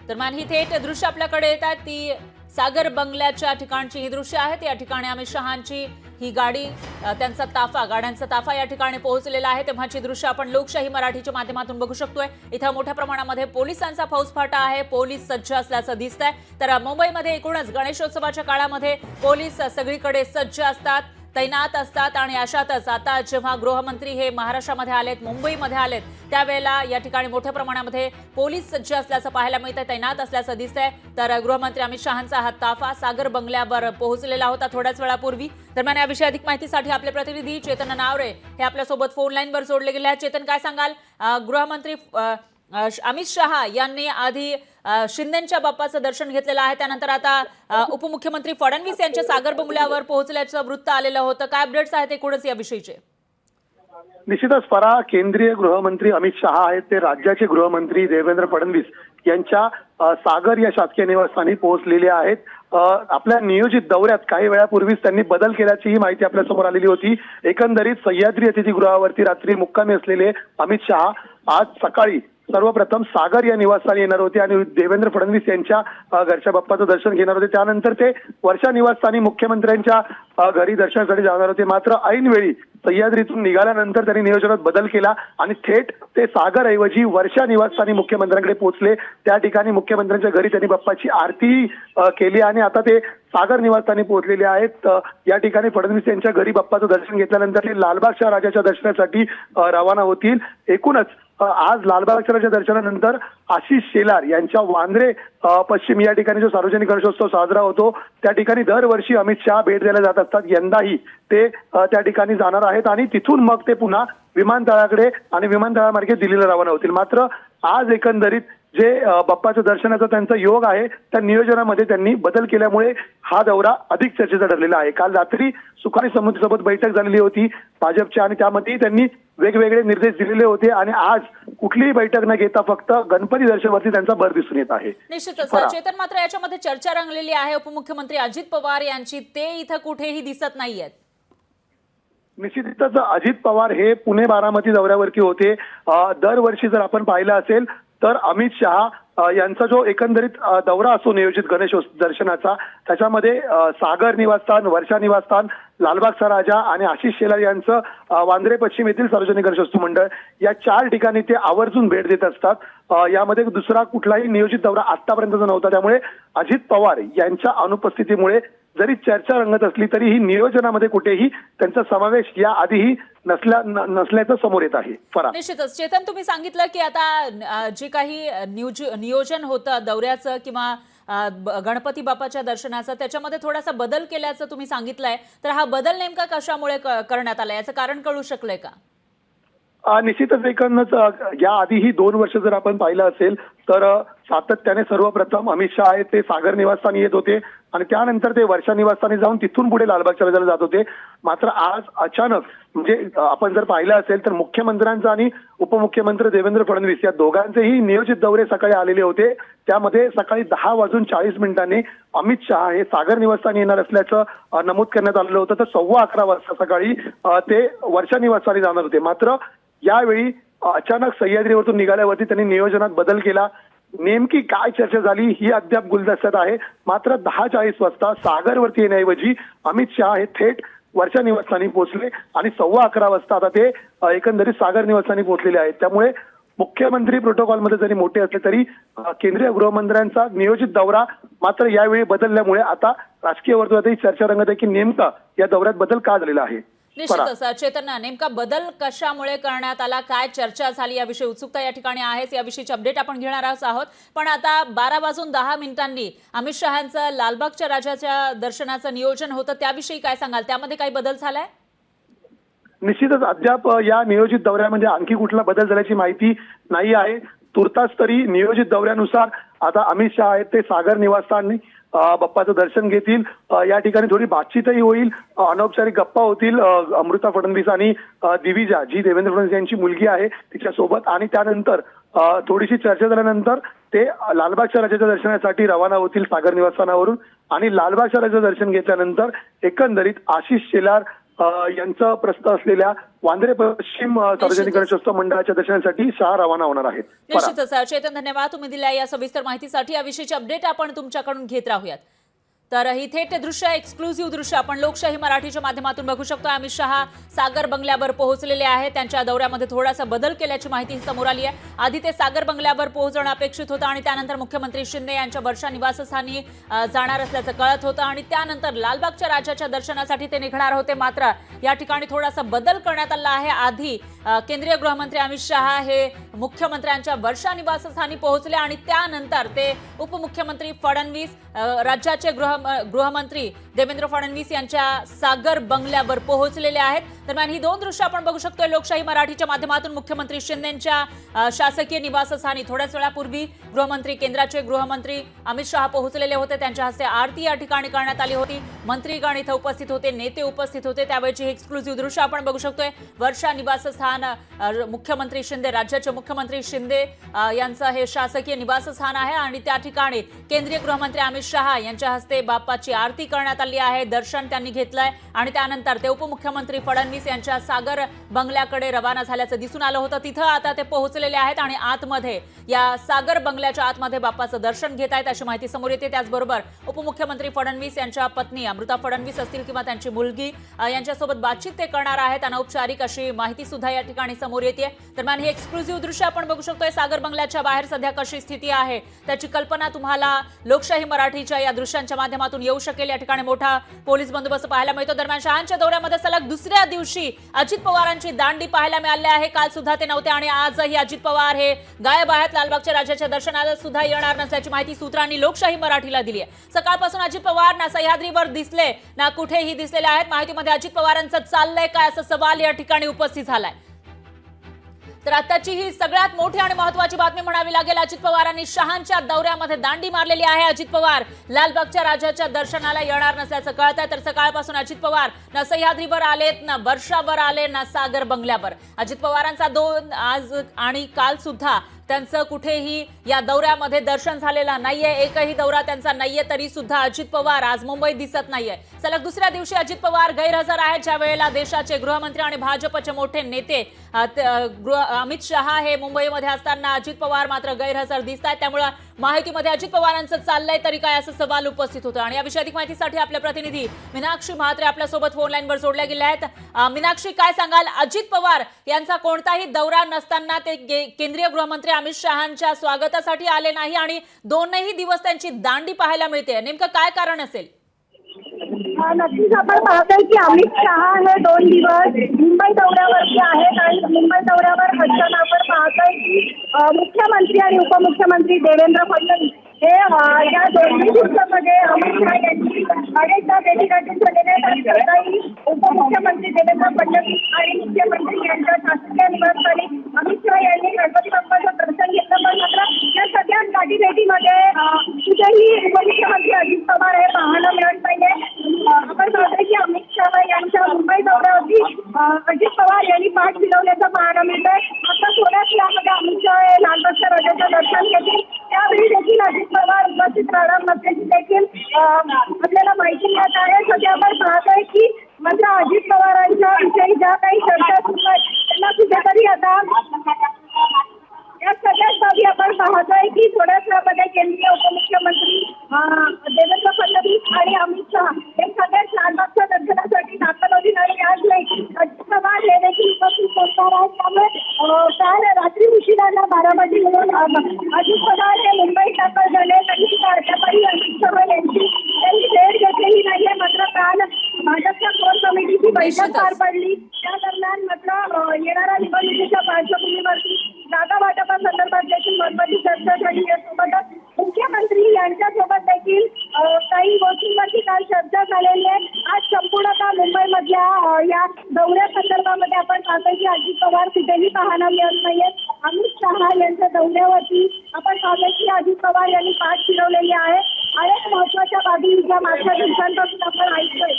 दरम्यान ही थेट दृश्य आपल्याकडे येतात ती सागर बंगल्याच्या ठिकाणची ही दृश्य आहेत। या ठिकाणी अमित शहांची ही गाडी त्यांचा ताफा गाड्यांचा ताफा या ठिकाणी पोहोचलेला आहे। तेव्हाची दृश्य आपण लोकशाही मराठीच्या माध्यमातून बघू शकतोय। इथं मोठ्या प्रमाणामध्ये पोलिसांचा फौजफाटा आहे, पोलीस सज्ज असल्याचं दिसतंय। तर मुंबईमध्ये एकूणच गणेशोत्सवाच्या काळामध्ये पोलीस सगळीकडे सज्ज असतात, तैनात असतात आणि अशातच आता जेव्हा गृहमंत्री हे महाराष्ट्रामध्ये आलेत, मुंबईमध्ये आलेत, त्यावेळेला या ठिकाणी मोठ्या प्रमाणामध्ये पोलीस सज्ज असल्याचं पाहायला मिळतंय, तैनात असल्याचं दिसतंय। तर गृहमंत्री अमित शहांचा हा ताफा सागर बंगल्यावर पोहोचलेला होता थोड्याच वेळापूर्वी। दरम्यान याविषयी अधिक माहितीसाठी आपले प्रतिनिधी चेतन नावरे हे आपल्यासोबत फोन लाईनवर जोडले गेले आहेत। चेतन, काय सांगाल? गृहमंत्री अमित शहा यांनी आधी शिंदेच्या बाप्पाचं दर्शन घेतलेलं आहे, त्यानंतर आता उपमुख्यमंत्री फडणवीस यांच्या सागर बंगल्यावर पोहोचल्याचं वृत्त आलेलं होतं। काय अपडेट्स आहेत एकूणच या विषयीचे? निश्चितच परा केंद्रीय गृहमंत्री अमित शहा आहेत ते राज्याचे गृहमंत्री देवेंद्र फडणवीस यांच्या सागर या शासकीय निवासस्थानी पोहोचलेले आहेत। आपल्या नियोजित दौऱ्यात काही वेळापूर्वीच त्यांनी बदल केल्याची ही माहिती आपल्या समोर आलेली होती। एकंदरीत सह्याद्री अतिथीगृहावरती रात्री मुक्कामी असलेले अमित शहा आज सकाळी सर्वप्रथम सागर या निवासस्थानी येणार होते आणि देवेंद्र फडणवीस यांच्या घरच्या बाप्पाचं दर्शन घेणार होते। त्यानंतर ते वर्षा निवासस्थानी मुख्यमंत्र्यांच्या घरी दर्शनासाठी जाणार होते। मात्र ऐनवेळी सह्याद्रीतून निघाल्यानंतर त्यांनी नियोजनात बदल केला आणि थेट ते सागर ऐवजी वर्षा निवासस्थानी मुख्यमंत्र्यांकडे पोहोचले। त्या ठिकाणी मुख्यमंत्र्यांच्या घरी त्यांनी बाप्पाची आरती केली आणि आता ते सागर निवासस्थानी पोहोचलेले आहेत। या ठिकाणी फडणवीस यांच्या घरी बाप्पाचं दर्शन घेतल्यानंतर ते लालबागच्या राजाच्या दर्शनासाठी रवाना होतील। एकूणच आज लालबागच्या राजा दर्शनानंतर आशिष शेलार यांच्या वांद्रे पश्चिम या ठिकाणी जो सार्वजनिक गणेशोत्सव साजरा होतो त्या ठिकाणी दरवर्षी अमित शहा भेट द्यायला जात असतात। यंदाही ते त्या ठिकाणी जाणार आहेत आणि तिथून मग ते पुन्हा विमानतळाकडे आणि विमानतळामार्गे दिल्लीला रवाना होतील। मात्र आज एकंदरीत जे बाप्पाच्या दर्शनाचा त्यांचा योग आहे त्या नियोजनामध्ये त्यांनी बदल केल्यामुळे हा दौरा अधिक चर्चेचा ठरलेला आहे। काल रात्री सुखानी समितीसोबत बैठक झालेली होती भाजपच्या आणि त्यामध्ये त्यांनी वेगवेगळे निर्देश दिलेले होते आणि आज कुठलीही बैठक न घेता फक्त गणपती दर्शनावरती त्यांचा भर दिसून येत आहे। निश्चितच चेतन, मात्र याच्यामध्ये चर्चा रंगलेली आहे उपमुख्यमंत्री अजित पवार यांची, ते इथं कुठेही दिसत नाहीयेत। निश्चितच अजित पवार हे पुणे बारामती दौऱ्यावरती होते। दरवर्षी जर आपण पाहिलं असेल तर अमित शहा यांचा जो एकंदरीत दौरा असतो नियोजित गणेश दर्शनाचा त्याच्यामध्ये सागर निवासस्थान, वर्षा निवासस्थान, लालबागचा राजा आणि आशिष शेलार यांचं वांद्रे पश्चिम येथील सार्वजनिक गणेशोत्सव मंडळ या 4 ठिकाणी ते आवर्जून भेट देत असतात। यामध्ये दुसरा कुठलाही नियोजित दौरा आतापर्यंतचा नव्हता। त्यामुळे अजित पवार यांच्या अनुपस्थितीमुळे जरी चर्चा रंगत असली तरी ही नियोजनामध्ये कुठेही त्यांचा समावेश या आधीही नसल्याचं समोर येत आहे। निश्चितच चेतन, तुम्ही सांगितलं की आता जे काही नियोजन होतं दौऱ्याचं किंवा गणपती बाप्पाच्या दर्शनाचं त्याच्यामध्ये थोडासा बदल केल्याचं तुम्ही सांगितलंय, तर हा बदल नेमका कशामुळे करण्यात आला याचं कारण कळू शकलंय का? निश्चितच एकूणच या आधीही 2 वर्ष जर आपण पाहिलं असेल तर सातत्याने सर्वप्रथम अमित शहा आहेत ते सागर निवासस्थानी येत होते आणि त्यानंतर ते वर्षा निवासस्थानी जाऊन तिथून पुढे लालबागच्या राजाला जात होते। मात्र आज अचानक म्हणजे आपण जर पाहिलं असेल तर मुख्यमंत्र्यांचा आणि उपमुख्यमंत्री देवेंद्र फडणवीस या दोघांचेही नियोजित दौरे सकाळी आलेले होते। त्यामध्ये सकाळी 10:40 अमित शहा हे सागर निवासस्थानी येणार असल्याचं नमूद करण्यात आलेलं होतं। तर 11:15 वाजता सकाळी ते वर्षा निवासस्थानी जाणार होते। मात्र यावेळी अचानक सह्याद्रीवरून निघाल्यावरती त्यांनी नियोजनात बदल केला। नेमकी काय चर्चा झाली ही अद्याप गुलदस्त्यात आहे। मात्र 10:40 वाजता सागरवरती येण्याऐवजी अमित शहा हे थेट वर्षा निवासस्थानी पोहोचले आणि 11:15 वाजता आता ते एकंदरीत सागर निवासस्थानी पोहोचलेले आहेत। त्यामुळे मुख्यमंत्री प्रोटोकॉलमध्ये जरी मोठे असले तरी केंद्रीय गृहमंत्र्यांचा नियोजित दौरा मात्र यावेळी बदलल्यामुळे आता राजकीय वर्तुळातही चर्चा रंगत आहे की नेमका या दौऱ्यात बदल का झालेला आहे। निश्चितच चेतन, नेमका बदल कशामुळे करण्यात आला, काय चर्चा झाली याविषयी उत्सुकता या ठिकाणी आहेच। याविषयीची अपडेट आपण घेणार आहोत। पण आता 12:10 अमित शहांचं लालबागच्या राजाच्या दर्शनाचं नियोजन होतं, त्याविषयी काय सांगाल? त्यामध्ये काही बदल झालाय? निश्चितच अद्याप या नियोजित दौऱ्यामध्ये आणखी कुठला बदल झाल्याची माहिती नाही आहे। तुर्तास तरी नियोजित दौऱ्यानुसार आता अमित शहा आहेत ते सागर निवासस्थानी बाप्पाचं दर्शन घेतील। या ठिकाणी थोडी बातचीतही होईल, अनौपचारिक गप्पा होतील अमृता फडणवीस आणि दिविजा जी देवेंद्र फडणवीस यांची मुलगी आहे तिच्यासोबत आणि त्यानंतर थोडीशी चर्चा झाल्यानंतर ते लालबागच्या राजाच्या दर्शनासाठी रवाना होतील सागर निवासस्थानावरून आणि लालबागच्या राजाचं दर्शन घेतल्यानंतर एकंदरीत आशिष शेलार यांचं प्रस्थ असलेल्या वांद्रे पश्चिम सार्वजनिक गणेशोत्सव मंडळाच्या दर्शनासाठी शहा रवाना होणार आहेत. निश्चितच चेतन, धन्यवाद तुम्ही दिल्या या सविस्तर माहितीसाठी. याविषयीची अपडेट आपण तुमच्याकडून घेत राहूयात. तर ही थेट दृश्य, एक्सक्लुझिव्ह दृश्य आपण लोकशाही मराठीच्या माध्यमातून बघू शकतो. अमित शहा सागर बंगल्यावर पोहोचलेले आहेत. त्यांच्या दौऱ्यामध्ये थोडासा बदल केल्याची माहिती समोर आली आहे. आधी ते सागर बंगल्यावर पोहोचणं अपेक्षित होतं आणि त्यानंतर मुख्यमंत्री शिंदे यांच्या वर्षा निवासस्थानी जाणार असल्याचं कळत होतं आणि त्यानंतर लालबागच्या राजाच्या दर्शनासाठी ते निघणार होते. मात्र या ठिकाणी थोडासा बदल करण्यात आला आहे. आधी केंद्रीय गृहमंत्री अमित शहा हे मुख्यमंत्र्यांच्या वर्षा निवासस्थानी पोहोचले आणि त्यानंतर ते उपमुख्यमंत्री फडणवीस, राज्याचे गृहमंत्री देवेंद्र फडणवीस यांच्या सागर बंगल्यावर पोहोचलेले आहेत. दरम्यान ही दोन दृश्य आपण बघू शकतोय लोकशाही मराठीच्या माध्यमातून. मुख्यमंत्री शिंदेंच्या शासकीय निवासस्थानी थोड्याच वेळापूर्वी गृहमंत्री, केंद्राचे गृहमंत्री अमित शहा पोहोचलेले होते. त्यांच्या हस्ते आरती या ठिकाणी करण्यात आली होती. मंत्रीगण इथे उपस्थित होते, नेते उपस्थित होते. त्यावेळची हे एक्सक्लुझिव्ह दृश्य आपण बघू शकतोय. वर्षा निवासस्थान, मुख्यमंत्री शिंदे, राज्याचे मुख्यमंत्री शिंदे यांचं हे शासकीय निवासस्थान आहे आणि त्या ठिकाणी केंद्रीय गृहमंत्री अमित शहा यांच्या हस्ते बाप्पाची आरती करण्यात आली आहे. दर्शन त्यांनी घेतलंय आणि त्यानंतर ते उपमुख्यमंत्री फडणवीस यांच्या सागर बंगल्याकडे रवाना झाल्याचं दिसून आलं होतं. तिथं आता ते पोहोचलेले आहेत आणि आतमध्ये, या सागर बंगल्याच्या आतमध्ये बाप्पाचं दर्शन घेत आहेत अशी माहिती समोर येते. त्याचबरोबर उपमुख्यमंत्री फडणवीस यांच्या पत्नी अमृता फडणवीस असतील किंवा त्यांची मुलगी यांच्यासोबत बातचीत ते करणार आहेत. अनौपचारिक अशी माहिती सुद्धा या ठिकाणी समोर येते. दरम्यान हे एक्सक्लुझिव्ह दृश्य आपण बघू शकतोय. सागर बंगल्याच्या बाहेर सध्या कशी स्थिती आहे त्याची कल्पना तुम्हाला लोकशाही मराठीच्या या दृश्यांच्या माध्यमातून येऊ शकेल. या ठिकाणी मोठा पोलीस बंदोबस्त पाहायला मिळतो. दरम्यान शहांच्या दौऱ्यामध्ये सलग दुसऱ्या दिवशी अजित पवारांची दांडी पाहायला मिळाली आहे. काल सुद्धा ते नव्हते आणि आजही अजित पवार हे गायब आहेत. लालबागच्या राजाच्या दर्शनाला सुद्धा येणार नसल्याची माहिती सूत्रांनी लोकशाही मराठीला दिली आहे. सकाळपासून अजित पवार ना सह्याद्रीवर दिसले ना कुठेही दिसलेले आहेत. माहितीमध्ये अजित पवारांचं चाललंय काय असा सवाल या ठिकाणी उपस्थित झालाय. तर आताची ही सगळ्यात मोठी आणि महत्त्वाची बातमी म्हणावी लागेल. अजित पवारांनी शहांच्या दौऱ्यामध्ये दांडी मारलेली आहे. अजित पवार लालबागच्या राजाच्या दर्शनाला येणार नसल्याचं कळत आहे. तर सकाळपासून अजित पवार ना सह्याद्रीवर आलेत, ना वर्षावर आले, ना सागर बंगल्यावर. अजित पवारांचा आज आणि काल सुद्धा त्यांचं कुठेही या दौऱ्यामध्ये दर्शन झालेलं नाहीये. एकही दौरा त्यांचा नाहीये. तरी सुद्धा अजित पवार आज मुंबईत दिसत नाहीये. सलग दुसऱ्या दिवशी अजित पवार गैरहजर आहेत. ज्या वेळेला देशाचे गृहमंत्री आणि भाजपचे मोठे नेते अमित शहा हे मुंबईमध्ये असताना अजित पवार मात्र गैरहजर दिसत आहेत. त्यामुळे माहितीमध्ये अजित पवारांचं चाललंय तरी काय असं सवाल उपस्थित होतं. आणि याविषयी अधिक माहितीसाठी आपले प्रतिनिधी मीनाक्षी म्हात्रे आपल्यासोबत फोन लाईनवर जोडल्या गेल्या आहेत. मीनाक्षी, काय सांगाल? अजित पवार यांचा कोणताही दौरा नसताना ते केंद्रीय गृहमंत्री अमित शहांच्या स्वागतासाठी आले नाही आणि दोनही दिवस त्यांची दांडी पाहायला मिळते. नेमकं काय कारण असेल? नक्कीच आपण पाहतोय की अमित शहा हे 2 दिवस मुंबई दौऱ्यावरती आहेत आणि मुंबई दौऱ्यावर असताना आपण पाहतोय की मुख्यमंत्री आणि उपमुख्यमंत्री देवेंद्र फडणवीस हे या दोन्ही दिवसामध्ये अमित शहा यांची अनेकदा भेटीगाठी झालेल्या आहेत. आणि सकाळी उपमुख्यमंत्री देवेंद्र फडणवीस आणि मुख्यमंत्री यांच्या शासकीय निवासस्थानी अमित शहा यांनी गणपती बाप्पाचं दर्शन घेतलं. पण मात्र या सगळ्या गाठीभेटीमध्ये कुठेही उपमुख्यमंत्री अजित पवार हे पाहायला मिळत नाहीये. आपण पाहतोय की अमित शहा यांच्या मुंबई दौऱ्यावरती अजित पवार यांनी पाठ फिरवल्याचं पाहायला मिळतंय. आता थोड्याच यामध्ये अमित शहा हे लालबागच्या राजाचं दर्शन घेतील. त्यावेळी देखील अजित पवार उपस्थित राहणार नसल्याची देखील आपल्याला माहिती मिळत आहे. सध्या आपण पाहतोय की मात्र अजित पवारांच्या विषयी ज्या काही चर्चा सुरू आहेत त्यांना कुठेतरी आता या सगळ्याच बाबी आपण पाहतोय की थोड्याच वेळामध्ये केंद्रीय उपमुख्यमंत्री देवेंद्र फडणवीस आणि अमित शहा हे सगळ्याच लालबागच्या दर्शनासाठी दाखल होतील आणि आज अजित पवार हे देखील उपस्थित असणार आहेत. त्यामुळे काल रात्री उशिराला 12 वाजे मिळून अजित पवार हे मुंबईत दाखल झाले. तरी त्यापारी अमित शहा यांची त्यांनी भेट घेतलेली नाहीये. मात्र काल भाजपच्या कोर कमिटीची बैठक पार पडली. त्या दरम्यान मात्र येणाऱ्या निवडणुकीच्या पार्श्वभूमीवरती जागा वाटपासंदर्भात देखील महत्वाची चर्चा झाली. यासोबतच मुख्यमंत्री यांच्यासोबत देखील काही गोष्टींवरती काल चर्चा झालेली आहे. आज संपूर्णतः मुंबईमधल्या या दौऱ्यासंदर्भामध्ये आपण पाहतोय की अजित पवार कुठेही पाहायला मिळत नाहीये. अमित शहा यांच्या दौऱ्यावरती आपण पाहतोय की अजित पवार यांनी पाठ फिरवलेली आहे. अनेक महत्वाच्या बाबी ज्या मागच्या दिवसांपासून आपण ऐकतोय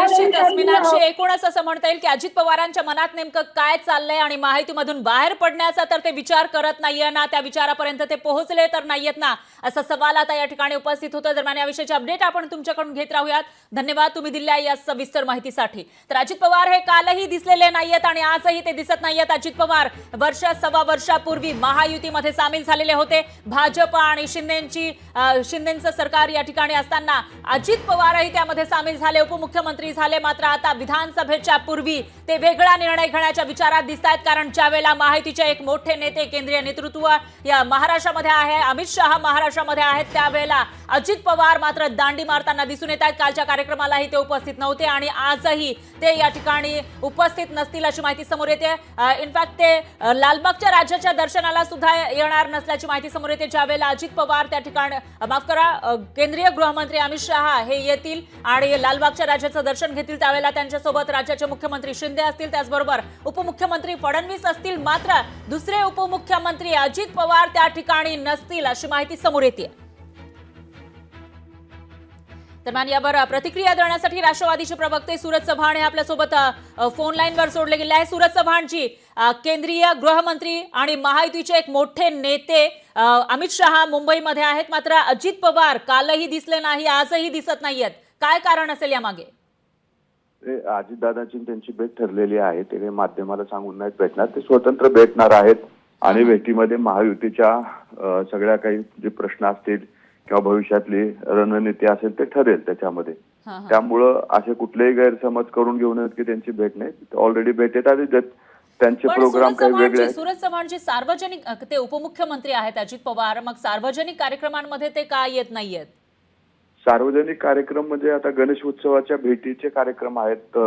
निश्चितच मीनाक्षी, एकूणच असं म्हणता येईल की अजित पवारांच्या मनात नेमकं काय चाललंय आणि महायुतीमधून बाहेर पडण्याचा तर ते विचार करत नाहीये ना, त्या विचारापर्यंत ते पोहोचले तर नाहीयेत ना, असा सवाल आता या ठिकाणी उपस्थित होतो. दरम्यान या विषयाची अपडेट आपण तुमच्याकडून घेत राहूयात. धन्यवाद तुम्ही दिलेल्या या सविस्तर माहितीसाठी. तर अजित पवार हे कालही दिसलेले नाहीयेत आणि आजही ते दिसत नाहीयेत. अजित पवार सव्वा वर्षापूर्वी महायुतीमध्ये सामील झालेले होते. भाजप आणि शिंदेचं सरकार या ठिकाणी असताना अजित पवारही त्यामध्ये सामील झाले, उपमुख्यमंत्री झाले. मात्र आता विधानसभेच्या पूर्वी ते वेगळा निर्णय घेण्याच्या विचारात दिसत आहेत. कारण ज्यावेळेला महायुतीचे एक मोठे नेते, केंद्रीय नेतृत्व या महाराष्ट्रामध्ये आहे, अमित शहा महाराष्ट्रामध्ये आहेत, त्यावेळेला अजित पवार मात्र दांडी मारताना दिसून येत आहेत. कालच्या कार्यक्रमालाही ते उपस्थित नव्हते आणि आजही ते या ठिकाणी उपस्थित नसतील अशी माहिती समोर येते. इनफॅक्ट ते लालबागच्या राज्याच्या दर्शनाला सुद्धा येणार नसल्याची माहिती समोर येते. ज्यावेळेला अजित पवार त्या ठिकाणी केंद्रीय गृहमंत्री अमित शहा हे येतील आणि लालबागच्या राज्याचं दर्शन घेतील, त्यावेळेला त्यांच्यासोबत राज्याचे मुख्यमंत्री शिंदे असतील, त्याचबरोबर उपमुख्यमंत्री फडणवीस असतील. मात्र दुसरे उपमुख्यमंत्री अजित पवार त्या ठिकाणी नसतील अशी माहिती समोर येते. दरम्यान यावर प्रतिक्रिया देण्यासाठी राष्ट्रवादीचे प्रवक्ते सूरज चव्हाण हे आपल्यासोबत फोन लाईनवर जोडले गेले आहे. सूरज चव्हाणजी, केंद्रीय गृहमंत्री आणि महायुतीचे एक मोठे नेते अमित शहा मुंबईमध्ये आहेत, मात्र अजित पवार कालही दिसले नाही, आजही दिसत नाहीयेत. काय कारण असेल यामागे? अजितदादांची त्यांची भेट ठरलेली आहे. ते माध्यमाला सांगून नाहीत भेटणार, ते स्वतंत्र भेटणार आहेत आणि भेटीमध्ये महायुतीच्या सगळ्या काही जे प्रश्न असतील किंवा भविष्यातली रणनीती असेल ते ठरेल त्याच्यामध्ये. त्यामुळं असे कुठलेही गैरसमज करून घेऊ नयेत की त्यांची भेट नाही. ऑलरेडी भेटेत आधी त्यांचे प्रोग्राम काही वेगळे. सूरज चव्हाणजी, सार्वजनिक ते उपमुख्यमंत्री आहेत अजित पवार, मग सार्वजनिक कार्यक्रमांमध्ये ते का येत नाहीयेत? सार्वजनिक कार्यक्रम म्हणजे आता गणेश उत्सवाच्या भेटीचे कार्यक्रम आहेत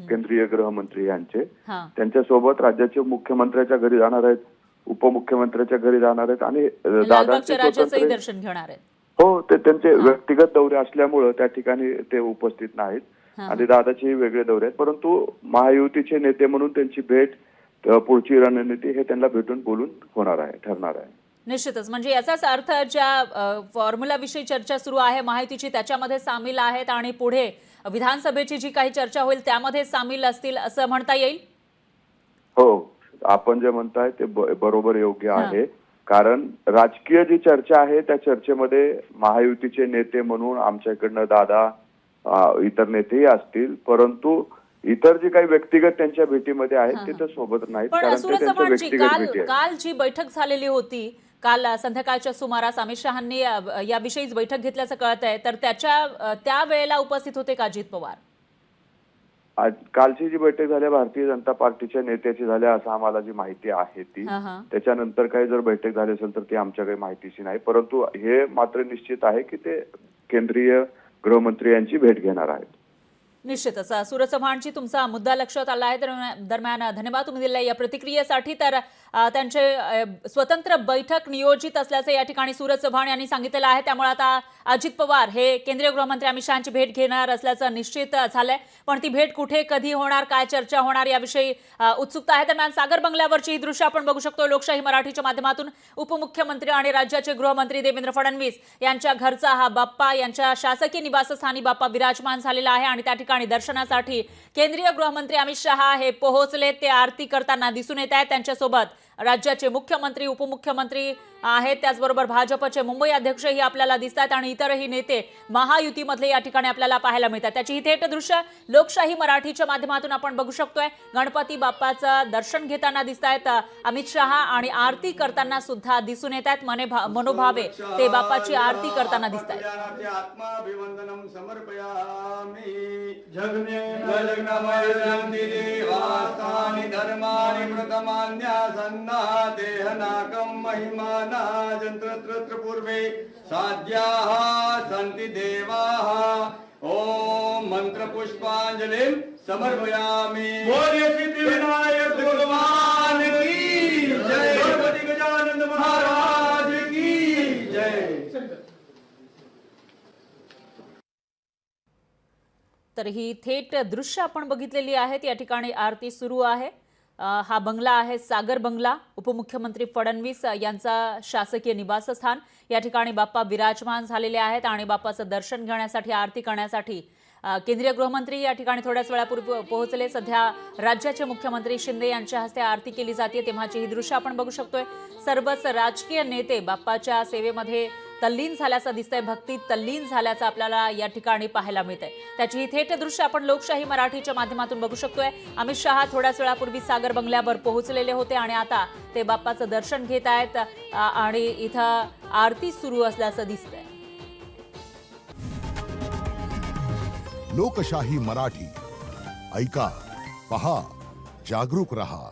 केंद्रीय गृहमंत्री यांचे. त्यांच्यासोबत राज्याचे मुख्यमंत्र्याच्या घरी जाणार आहेत, उपमुख्यमंत्र्याच्या घरी जाणार आहेत आणि दादांचे राज्याचंही दर्शन घेणार आहेत. हो, ते त्यांचे व्यक्तिगत दौरे असल्यामुळं त्या ठिकाणी ते उपस्थित नाहीत आणि दादाचे वेगळे दौरे आहेत. परंतु महायुतीचे नेते म्हणून त्यांची भेट, पुढची रणनीती हे त्यांना भेटून बोलून होणार आहे, ठरणार आहे. निश्चितच, म्हणजे याचाच अर्थ ज्या फॉर्म्युलाविषयी चर्चा सुरू आहे महायुतीची त्याच्यामध्ये सामील आहेत आणि पुढे विधानसभेची जी काही चर्चा होईल त्यामध्ये सामील असतील असं म्हणता येईल? हो, आपण जे म्हणताय ते बरोबर योग्य आहे. कारण राजकीय जी चर्चा आहे त्या चर्चेमध्ये महायुतीचे नेते म्हणून आमच्याकडनं दादा, इतर नेतेही असतील, परंतु इतर जे काही व्यक्तिगत त्यांच्या भेटीमध्ये आहेत ते तर सोबत नाहीत. पण सूरज चव्हाणजी, काल जी बैठक झालेली होती, काल संध्याकाळच्या सुमारास अमित शहांनी याविषयीच बैठक घेतल्याचं कळत आहे, तर त्या वेळेला उपस्थित होते का अजित पवार? कालची जी बैठक झाली भारतीय जनता पार्टीच्या नेत्याची झाली असं आम्हाला जी माहिती आहे ती. त्याच्यानंतर काही जर बैठक झाली असेल तर ती आमच्याकडे माहितीची नाही. परंतु हे मात्र निश्चित आहे की ते केंद्रीय गृहमंत्री यांची भेट घेणार आहेत. निश्चितच. सूरज चव्हाणजी, तुमचा मुद्दा लक्षात आला आहे. दरम्यान धन्यवाद तुम्ही दिलेल्या या प्रतिक्रियेसाठी. तर त्यांचे स्वतंत्र बैठक नियोजित असल्याचं या ठिकाणी सूरज चव्हाण यांनी सांगितलेलं आहे. त्यामुळे आता अजित पवार हे केंद्रीय गृहमंत्री अमित शहांची भेट घेणार असल्याचं निश्चित झालंय. पण ती भेट कुठे, कधी होणार, काय चर्चा होणार याविषयी उत्सुकता आहे. दरम्यान सागर बंगल्यावरची ही दृश्य आपण बघू शकतो. लोकशाही मराठीच्या माध्यमातून उपमुख्यमंत्री आणि राज्याचे गृहमंत्री देवेंद्र फडणवीस यांच्या घरचा हा बाप्पा यांच्या शासकीय निवासस्थानी बाप्पा विराजमान झालेला आहे आणि त्या ठिकाणी दर्शनासाठी केंद्रीय गृहमंत्री अमित शहा हे पोहोचले. ते आरती करताना दिसून येत आहेत. त्यांच्यासोबत राज्याचे मुख्यमंत्री, उपमुख्यमंत्री आहेत, त्याचबरोबर भाजपचे मुंबई अध्यक्षही आपल्याला दिसतात आणि इतरही नेते महायुतीमधले या ठिकाणी आपल्याला पाहायला मिळतात. त्याची ही थेट दृश्य लोकशाही मराठीच्या माध्यमातून आपण बघू शकतोय. गणपती बाप्पाचं दर्शन घेताना दिसत आहेत अमित शहा आणि आरती करताना सुद्धा दिसून येत आहेत. मनोभावे ते बाप्पाची आरती करताना दिसत आहेत. पूर्वे साध्याः सन्ति देवाः ओम मंत्र पुष्पांजलिं समर्पयामि। बोलिए सिद्धिविनायक भगवान की जय, गणपति गजानन महाराज की जय। तर ही थेट दृश्य आपण बघितलेली आहेत. या ठिकाणी आरती सुरू आहे. हा बंगला आहे सागर बंगला, उपमुख्यमंत्री फडणवीस यांचा शासकीय निवासस्थान. या ठिकाणी बाप्पा विराजमान झालेले आहेत आणि बाप्पाचं दर्शन घेण्यासाठी, आरती करण्यासाठी केंद्रीय गृहमंत्री या ठिकाणी थोड्याच वेळापूर्वी पोहोचले. सध्या राज्याचे मुख्यमंत्री शिंदे यांच्या हस्ते आरती केली जाते तेव्हाची ही दृश्य आपण बघू शकतोय. सर्वच राजकीय नेते बाप्पाच्या सेवेमध्ये तल्लीन झाल्याचं दिसतंय, भक्तीत तल्लीन झाल्याचं आपल्याला या ठिकाणी पाहायला मिळतंय. त्याची ही थेट दृश्य आपण लोकशाही मराठीच्या माध्यमातून बघू शकतोय. अमित शहा थोड्याच वेळापूर्वी सागर बंगल्यावर पोहोचलेले होते आणि आता ते बाप्पाचं दर्शन घेत आहेत आणि इथं आरती सुरू असल्याचं दिसतंय. लोकशाही मराठी ऐका, पहा, जागरूक रहा.